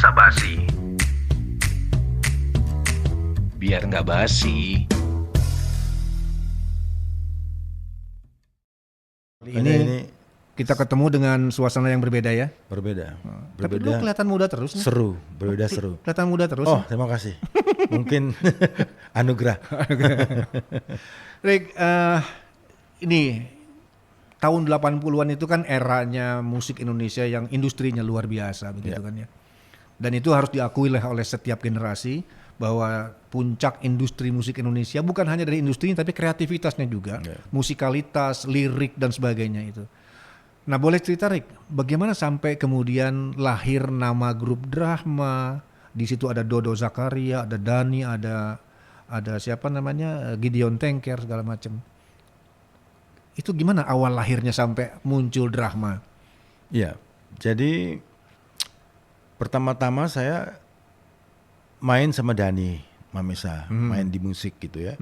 basa-basi. Biar nggak basi. Ini kita ketemu dengan suasana yang berbeda ya. Berbeda. Tapi lu kelihatan muda terus nih. Seru, berbeda seru. Kelihatan muda terus. Oh, terima kasih. Mungkin anugerah. Rick, ini tahun 80-an itu kan eranya musik Indonesia yang industrinya luar biasa begitu kan ya. Dan itu harus diakui oleh setiap generasi bahwa puncak industri musik Indonesia bukan hanya dari industri tapi kreativitasnya juga, musikalitas, lirik dan sebagainya itu. Nah, boleh cerita Rick, bagaimana sampai kemudian lahir nama grup Drahma? Di situ ada Dodo Zakaria, ada Dani, ada siapa namanya, Gideon Tengker segala macam. Itu gimana awal lahirnya sampai muncul Drahma? Iya, jadi pertama-tama saya main sama Dani Mamesa, main di musik gitu ya.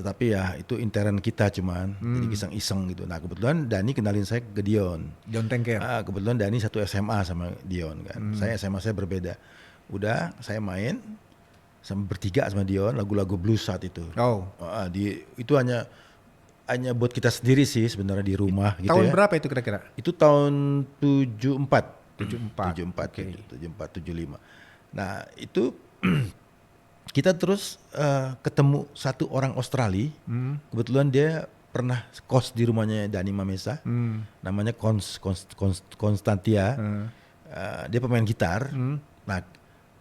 Tapi ya itu intern kita cuman, jadi iseng-iseng gitu. Nah kebetulan Dani kenalin saya ke Dion. Dion Tengker. Kebetulan Dani satu SMA sama Dion kan. Saya SMA saya berbeda. Udah saya main sama bertiga sama Dion lagu-lagu blues saat itu. Itu hanya buat kita sendiri sih sebenarnya di rumah gitu tahun ya. Berapa itu kira-kira? Itu tahun 74. 74. 74, 75. Nah itu kita terus ketemu satu orang Australia. Kebetulan dia pernah kos di rumahnya Dani Mamesa. Namanya Konstantia. Dia pemain gitar. Nah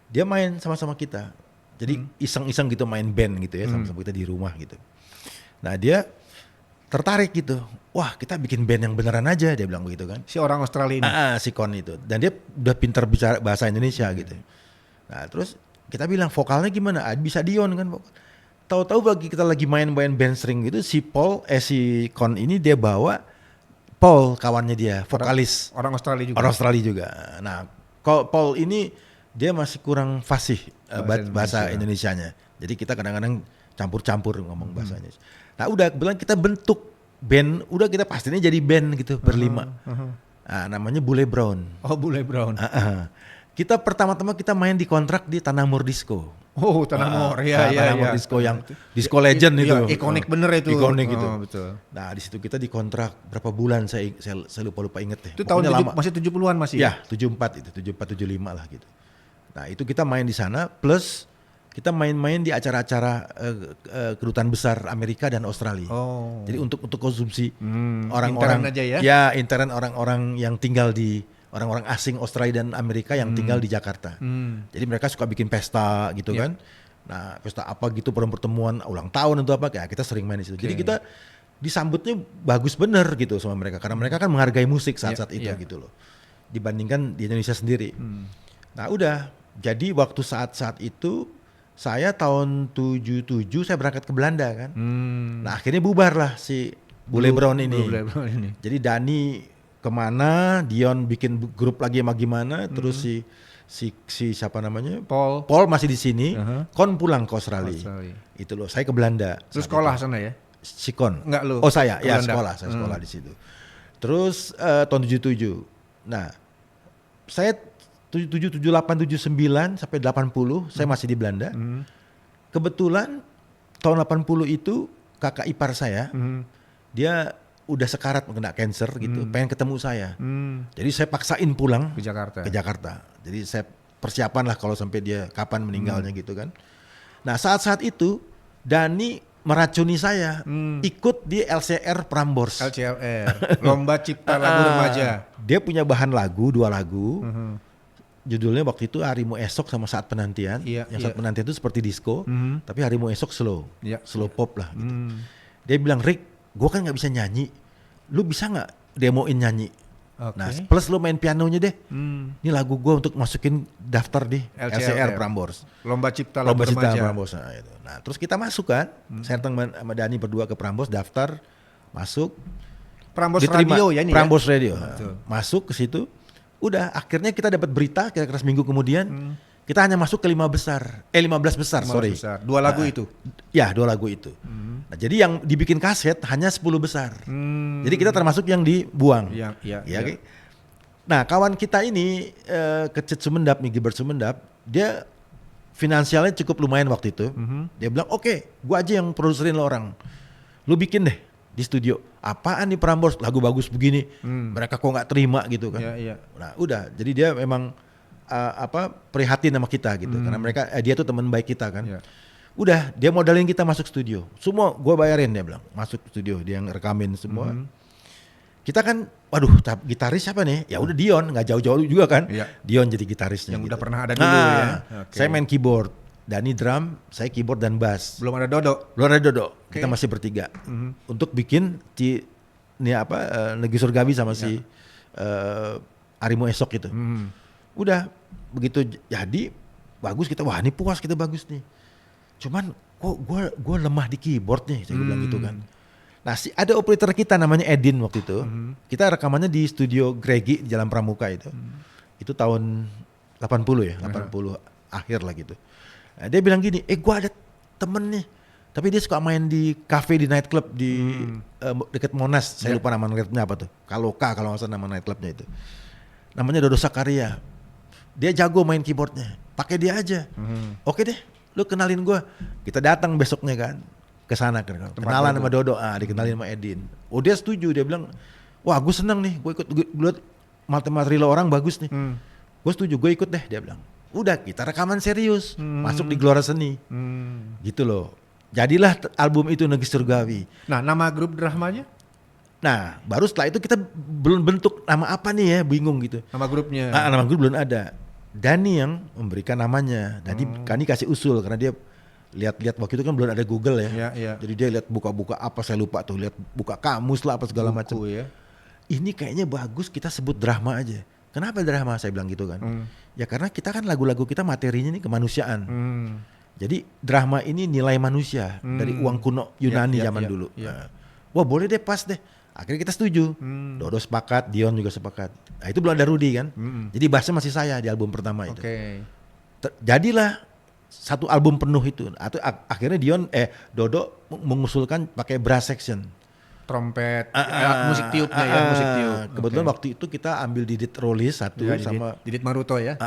dia main sama-sama kita. Jadi iseng-iseng gitu main band gitu ya sama-sama kita di rumah gitu. Nah dia tertarik gitu. Wah kita bikin band yang beneran aja, dia bilang begitu kan. Si orang Australia ini? Si Kon itu. Dan dia udah pintar bicara bahasa Indonesia gitu. Nah terus kita bilang vokalnya gimana? Bisa Dion kan. Tahu-tahu kita lagi main band string gitu, si Kon ini dia bawa Paul kawannya dia, vokalis. Orang Australia juga? Orang Australia juga. Nah Paul ini dia masih kurang fasih bahasa Indonesianya. Jadi kita kadang-kadang campur-campur ngomong bahasanya. Nah udah kebetulan kita bentuk band, udah kita pastinya jadi band gitu berlima. Nah, namanya Bule Brown. Oh Bule Brown. Kita pertama-tama kita main di kontrak di Tanah Disco. Oh Tanah ya. Tanah Disco yang disco legend itu. Ikonik bener itu. Ikonik itu. Betul. Nah di situ kita dikontrak berapa bulan saya lupa inget deh. Itu tahun masih 70-an masih? Ya 74 itu, 74, 75 lah gitu. Nah itu kita main di sana plus kita main-main di acara-acara kedutaan besar Amerika dan Australia. Jadi untuk konsumsi orang-orang intern aja ya? Ya intern orang-orang yang tinggal di orang-orang asing Australia dan Amerika yang tinggal di Jakarta. Jadi mereka suka bikin pesta gitu kan. Nah pesta apa gitu pertemuan ulang tahun atau apa, kayak kita sering main di situ. Jadi kita disambutnya bagus bener gitu sama mereka karena mereka kan menghargai musik saat-saat itu gitu loh. Dibandingkan di Indonesia sendiri. Nah udah, jadi waktu saat-saat itu saya tahun 77 saya berangkat ke Belanda kan. Nah akhirnya bubar lah si Bule Brown ini. Jadi Dani kemana, Dion bikin grup lagi sama gimana, terus si siapa namanya Paul masih di sini, Kon pulang ke Australia. Itu loh, saya ke Belanda. Terus sekolah sana ya? Si Kon. Enggak lu? Oh saya, ya sekolah, saya sekolah di situ. Terus tahun 77. Nah saya 77, 78, 79 sampai 80 saya masih di Belanda. Kebetulan tahun 80 itu kakak ipar saya dia udah sekarat kena cancer gitu, pengen ketemu saya. Jadi saya paksain pulang ke Jakarta. Jadi saya persiapan lah kalau sampai dia kapan meninggalnya gitu kan. Nah saat-saat itu Dani meracuni saya ikut di LCR Prambors. LCR, Lomba Cipta Lagu Remaja. Dia punya bahan lagu, 2 lagu. Judulnya waktu itu Harimu Esok sama Saat Penantian. Saat Penantian itu seperti disco, tapi Harimu Esok slow pop lah gitu. Dia bilang, Rick, gue kan nggak bisa nyanyi, lu bisa nggak demoin nyanyi? Nah plus lu main pianonya deh. Ini lagu gue untuk masukin daftar di LCR Prambors. Lomba Cipta Lagu Remaja. Nah terus kita masuk kan, saya sama Dani berdua ke Prambors, daftar, masuk. Prambors Radio ya ini Prambors ya? Radio. Masuk ke situ. Udah akhirnya kita dapat berita kira-kira seminggu kemudian kita hanya masuk ke 15 besar. Besar. 2 lagu itu? Ya 2 lagu itu. Nah jadi yang dibikin kaset hanya 10 besar. Jadi kita termasuk yang dibuang. Iya. Nah kawan kita ini Kecet Sumendap nih, Gilbert Sumendap, dia finansialnya cukup lumayan waktu itu. Dia bilang oke, gua aja yang produserin lo orang, lu bikin deh di studio. Apaan nih Prambors, lagu bagus begini, mereka kok nggak terima gitu kan. Nah udah, jadi dia memang prihatin sama kita gitu, karena dia tuh teman baik kita kan. Udah, dia modalin kita masuk studio, semua gua bayarin, dia bilang masuk studio, dia yang rekamin semua. Kita kan, waduh, gitaris siapa nih? Ya udah Dion, nggak jauh-jauh juga kan. Dion jadi gitarisnya. Yang gitu. udah pernah ada dulu ya. Saya main keyboard, Dani drum, saya keyboard dan bass. Belum ada Dodo. Kita masih bertiga untuk bikin Negeri Surgawi sama si Harimu Esok itu. Udah begitu jadi bagus, kita wah ini puas, kita bagus nih. Cuman kok gue lemah di keyboard nih, saya bilang gitu kan. Nah, ada operator kita namanya Edin waktu itu. Kita rekamannya di studio Gregi di Jalan Pramuka itu. Itu tahun 80 ya, 80 akhir lah gitu. Nah, dia bilang gini, gue ada temen nih, tapi dia suka main di cafe, di nightclub di dekat Monas. Saya lupa nama nightclubnya apa tuh. Kaloka kalau nggak salah nama nightclubnya itu. Namanya Dodo Sakaria. Dia jago main keyboardnya, pakai dia aja. Oke deh, lu kenalin gue. Kita datang besoknya kan ke sana kan, kenalan sama Dodo, dikenalin sama Edin. Oh dia setuju, dia bilang, wah gue seneng nih, gue liat materi lo orang bagus nih. Gue setuju, gue ikut deh, dia bilang. Udah, kita rekaman serius, masuk di Gelora Seni, gitu loh. Jadilah album itu Negeri Surgawi. Nah, nama grup dramanya? Nah, baru setelah itu kita belum bentuk nama apa nih ya, bingung gitu. Nama grupnya? Nama grup belum ada. Dani yang memberikan namanya. Dani kasih usul karena dia lihat-lihat waktu itu kan belum ada Google ya. Jadi dia lihat buka-buka apa, saya lupa tuh, lihat buka kamus lah apa segala macam. Ya. Ini kayaknya bagus kita sebut drama aja. Kenapa drama, saya bilang gitu kan? Ya karena kita kan lagu-lagu kita materinya nih kemanusiaan. Jadi drama ini nilai manusia dari uang kuno Yunani zaman dulu. Nah, wah boleh deh, pas deh. Akhirnya kita setuju. Dodo sepakat, Dion juga sepakat. Nah itu belum ada Rudy kan. Jadi bassnya masih saya di album pertama itu. Jadilah satu album penuh itu. Atau akhirnya Dodo mengusulkan pakai brass section. Trompet, musik tiupnya ya, musik tiup. Kebetulan waktu itu kita ambil Didit Rolis satu sama Didit Maruto ya.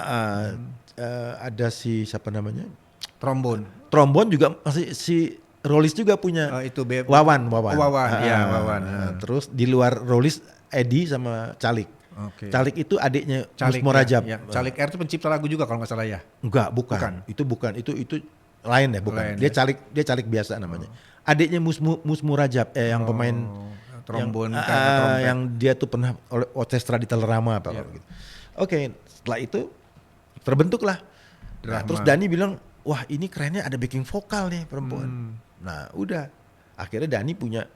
Ada si siapa namanya? Trombon juga masih si Rolis juga punya. Itu Wawan. Wawan. Terus di luar Rolis Edi sama Calik. Calik itu adiknya Musmo Rajab. Calik R itu pencipta lagu juga kalau nggak salah ya. Enggak, bukan. Itu bukan. Itu lain ya, bukan. Dia Calik biasa namanya. Adiknya Musmo Rajab yang pemain trombon yang dia tuh pernah oleh orkestra di Telerama apa gitu. Oke, setelah itu terbentuklah. Nah, terus Dani bilang, wah ini kerennya ada backing vokal nih perempuan. Nah udah, akhirnya Dani punya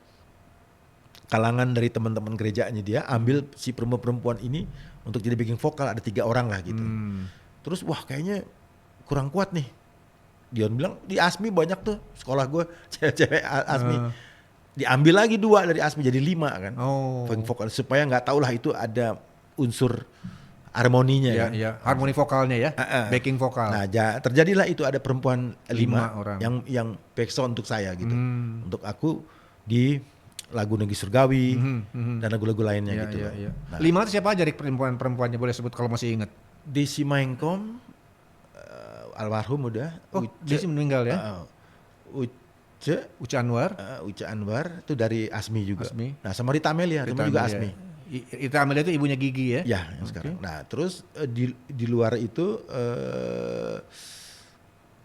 kalangan dari teman-teman gerejanya, dia ambil si perempuan ini untuk jadi backing vokal, ada 3 orang lah gitu. Terus wah kayaknya kurang kuat nih. Dion bilang di Asmi banyak tuh sekolah gue cewek-cewek Asmi. Diambil lagi 2 dari Asmi jadi 5 kan. Backing vokal supaya nggak tahu lah itu ada unsur harmoninya ya. Harmoni vokalnya ya, backing vokal. Nah, terjadilah itu ada perempuan 5 orang yang backsound untuk saya gitu. Untuk aku di lagu Negeri Surgawi dan lagu-lagu lainnya gitu. Nah, 5 itu siapa aja perempuannya, boleh sebut kalau masih ingat? Desi Maengkom, almarhum udah. Desi meninggal ya. Uca Anwar itu dari Asmi juga. Nah, sama Rita Amelia, teman juga Asmi. Rita Amelia itu ibunya Gigi ya? Ya, yang sekarang. Nah, terus di luar itu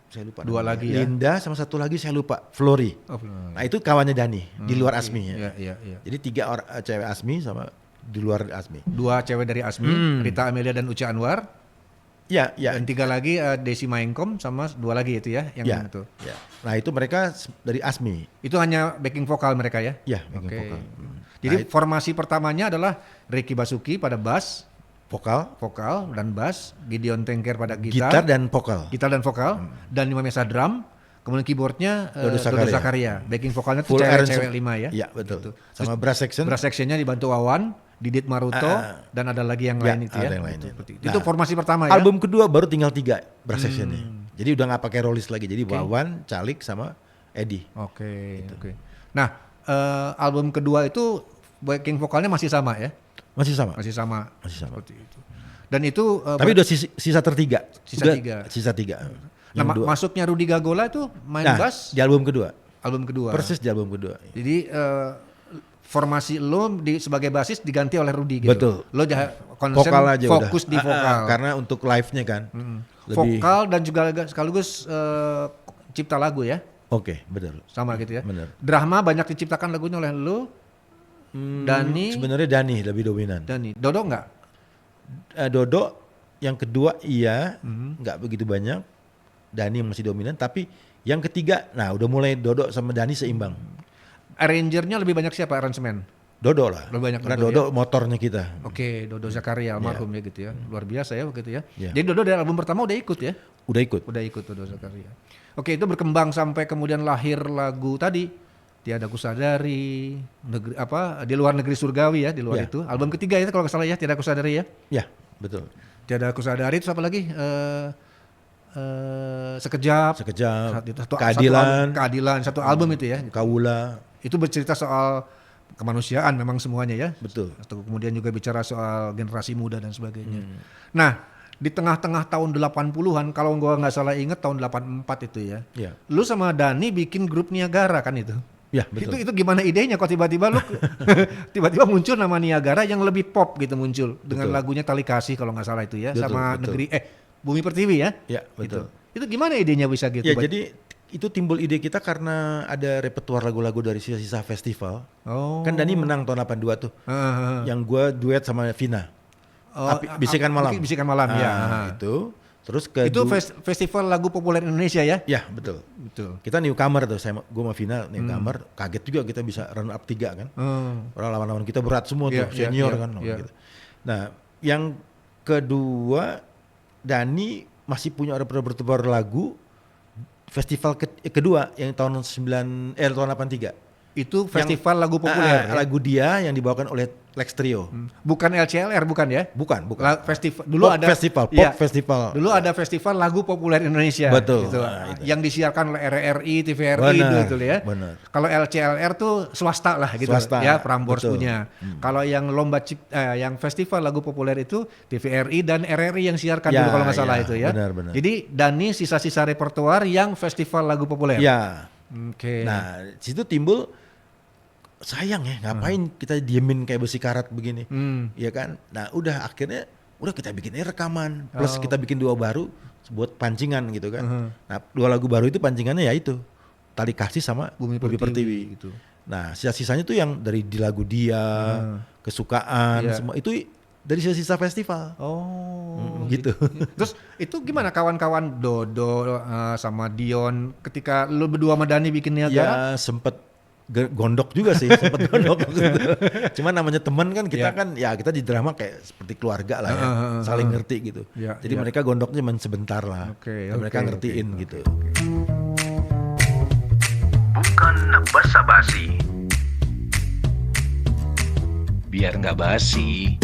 saya lupa. 2 lagi ya. Linda sama satu lagi saya lupa, Flori. Nah, itu kawannya Dani di luar Asmi ya. Jadi 3 orang cewek Asmi sama di luar Asmi. 2 cewek dari Asmi, Rita Amelia dan Uca Anwar. Ya. Dan 3 lagi Desi Maengkom sama 2 lagi itu ya yang itu. Ya. Nah, itu mereka dari Asmi. Itu hanya backing vokal mereka ya? Iya, backing vokal. Jadi formasi pertamanya adalah Ricky Basuki pada bass, vokal dan bass, Gideon Tengker pada gitar dan vokal, dan Lima Mesa drum, kemudian keyboardnya Dodo Zakaria. Backing vokalnya tuh cewek 5 ya. Iya, betul. Gitu. Sama brass sectionnya dibantu Wawan, Didit Maruto, dan ada lagi yang lain itu ya. Itu formasi pertama ya. Album kedua baru tinggal 3 brass sectionnya. Jadi udah nggak pakai Rolis lagi. Jadi Wawan, Calik sama Edi. Oke. Nah, album kedua itu backing vokalnya masih sama ya? Masih sama. Masih sama. Masih sama. Seperti itu. Dan itu Tapi udah sisa tertiga. Sisa Udah tiga. Sisa 3. nah, masuknya Rudy Gagola itu main bass di album kedua. album kedua. Persis di album kedua. Jadi formasi lo sebagai basis diganti oleh Rudy gitu. Betul. Lo konsen Vokal aja fokus udah. di vokal. Karena untuk live-nya kan. Lebih Vokal dan juga sekaligus cipta lagu ya. Oke, benar. Sama gitu ya. Benar. Drama banyak diciptakan lagunya oleh lo. Dani. Sebenarnya Dani lebih dominan. Dani. Dodo enggak? Dodo yang kedua iya, nggak begitu banyak. Dani masih dominan, tapi yang ketiga, nah udah mulai Dodo sama Dani seimbang. Arrangernya lebih banyak siapa aransemen? Dodo lah. Lebih banyak Karena Dodo, Dodo motornya kita. Oke, Dodo Zakaria almarhum ya gitu ya. Luar biasa ya begitu ya. Ya. Jadi Dodo dari album pertama udah ikut ya? Udah ikut. Udah ikut Dodo Zakaria. Oke, itu berkembang sampai kemudian lahir lagu tadi Tiada Kusadari, di luar negeri surgawi ya, di luar Ya. itu. Album ketiga itu kalau nggak salah ya, Tiada Kusadari ya. Ya, betul. Tiada Kusadari itu apa lagi? Sekejap. Sekejap. Keadilan satu album itu ya. Kaula. Itu bercerita soal kemanusiaan memang semuanya ya. Betul. Atau kemudian juga bicara soal generasi muda dan sebagainya. Nah, di tengah-tengah tahun 80-an kalau gua nggak salah inget tahun 84 itu ya. Ya. Lu sama Dani bikin grup Niagara kan itu? Ya, betul. Itu gimana idenya kok tiba-tiba lu tiba-tiba muncul nama Niagara yang lebih pop gitu muncul dengan Betul. lagunya Tali Kasih kalau nggak salah itu ya, Betul, sama betul. Bumi Pertiwi ya? Ya, betul. Itu gimana idenya bisa gitu? Ya, jadi itu timbul ide kita karena ada repertuar lagu-lagu dari sisa-sisa festival. Oh. Kan Dani menang tahun 82 tuh. Yang gue duet sama Vina. Bisikan Malam. Bisikan Malam ya. Itu. Terus Itu festival lagu populer Indonesia ya? Ya, betul. Betul. Kita newcomer tuh, gue sama Vina newcomer. Kaget juga kita bisa run up 3 kan. Orang lawan-lawan kita berat semua Iya, tuh, senior iya, kan. iya. Gitu. Nah, yang kedua Dani masih punya repertoar lagu festival kedua yang tahun 83. Itu festival lagu populer. Ya? Lagu dia yang dibawakan oleh Lex Trio. Bukan LCLR bukan ya? Bukan. Festival dulu pop ada festival, iya, festival. Dulu ada festival lagu populer Indonesia. Betul. Gitu. Itu. Yang disiarkan oleh RRI, TVRI gitu ya. Benar. Kalau LCLR tuh swasta lah gitu. Swasta, ya, Prambors betul. punya. Kalau yang yang festival lagu populer itu TVRI dan RRI yang siarkan dulu kalau nggak salah itu ya. Benar. Jadi Dani sisa-sisa repertoar yang festival lagu populer. Ya. Oke. Nah, situ timbul sayang ya, ngapain kita diemin kayak besi karat begini, ya kan? Nah, akhirnya kita bikin rekaman, plus kita bikin 2 baru buat pancingan gitu kan. Nah, 2 lagu baru itu pancingannya ya itu Tali Kasih sama Bumi Pertiwi gitu. Nah, sisa-sisanya tuh yang dari di lagu dia, kesukaan, semua itu dari sisa-sisa festival. Oh, gitu. Terus itu gimana kawan-kawan Dodo sama Dion ketika lu berdua sama Dani bikin Niagara? Ya sempet gondok juga sih, sempet gondok. Cuman namanya teman kan kita kan ya kita di drama kayak seperti keluarga lah ya, saling ngerti gitu. Jadi mereka gondoknya cuma sebentar lah, mereka ngertiin gitu. Bukan basa-basi. Biar nggak basi.